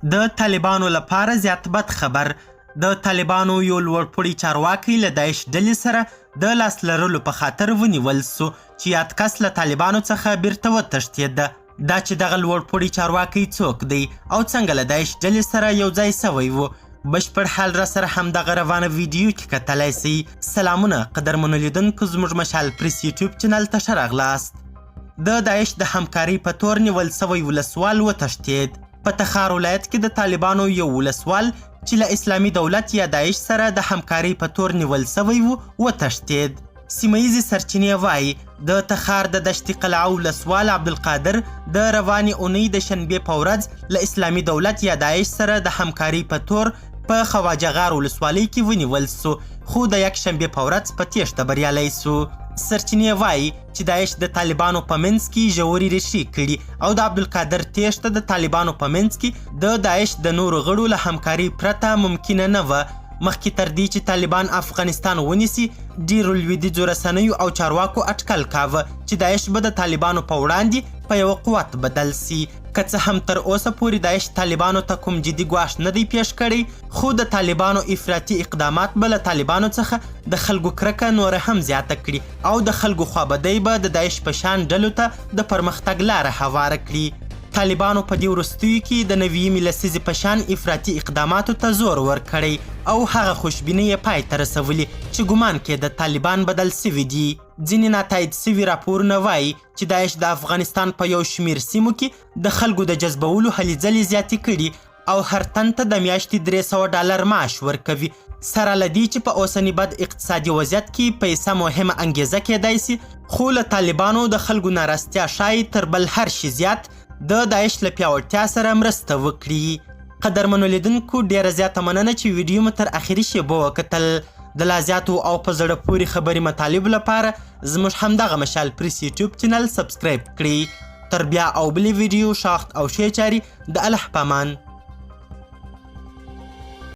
د طالبانو لپاره زیات بد خبر. د طالبانو یو لوړپوړی چارواکی له داعش ډلې سره د لاس لرلو په خاطر ونیول سو چې یاد کس له طالبانو څخه بیرته وتښتېد. دا چې دغه لوړپوړی چارواکی څوک دی او څنګه له داعش ډلې سره یو ځای سوی و، بشپړ حال را سره همدغه روانه ویډیو کې کتلی سئ. سلامونه قدرمنو لیدونکو، زموږ مشال پریس یوټیوب چینل ته ښه راغلاست. د داعش د همکارۍ په تور نیول سوی ولسوال وتښتېد. په تخار ولایت کې د طالبانو یو ولسوال چې له اسلامي دولت یا داعش سره د همکارۍ په تور نیول سوی و وتښتېد. سیمه ییزې سرچینې وایي د تخار د دشتي قلعه ولسوال عبدالقادر د روانې اونۍ د شنبې په ورځ له اسلامي دولت یا داعش سره د همکارۍ په تور په خواجه غار ولسوالۍ کې ونیول سو، خو د یک شنبې په ورځ په تیښته بریالی سو. سرچینې وایي چې داعش د طالبانو په منځ کې ژورې ریښې کړي او د عبدالقادر تیښته د طالبانو په منځ کې د داعش د نورو غړو له همکارۍ پرته ممکنه نه وه. مخکې تر دې چې طالبان افغانستان ونیسي، ډیرو لویدیځو رسنیو او چارواکو اټکل کاوه چې داعش به د طالبانو په وړاندې په یوه قوت بدل سي. که څه هم تر اوسه پورې داعش طالبانو ته کوم جدي ګواښ نه دی پیښ کړی، خو د طالبانو افراطي اقدامات به له طالبانو څخه د خلکو کرکه نوره هم زیاته کړي او د خلکو خوابدۍ به د داعش په شان ډلو ته د پرمختګ لاره هواره کړي. طالبانو په دې وروستیو کې د نویمې لسیزې په شان افراطي اقداماتو ته زور ورکړی او هغه خوشبینۍ یې پای ته رسولي چې ګمان کېده طالبان بدل سوي دي. ځینې ناتایید سوي راپورونه وایي چې داعش د افغانستان په یو شمیر سیمو کې د خلکو د جذبولو هلې ځلې زیاتې کړي او هر تن ته د میاشتې $300 معاش ورکوي، سره له دې چې په اوسني بد اقتصادي وضعیت کې پیسه مهمه انګیزه کېدای سي، خو له طالبانو د خلکو ناراستیا ښایي تر بل هر شي زیات د داعش له پیاوړتیا سره مرسته وکړي. قدرمنو لیدونکو، ډیره زیاته مننه چې ویډیو مو تر اخري شیبو وکتل. د لا زیاتو او په زړه پورې خبري مطالبو لپاره زموږ همدغه مشال پریس یوټیوب چینل سبسکرایب کړئ. تر بیا او بلې ویډیو شاخت او ښې چارې د الله په امان.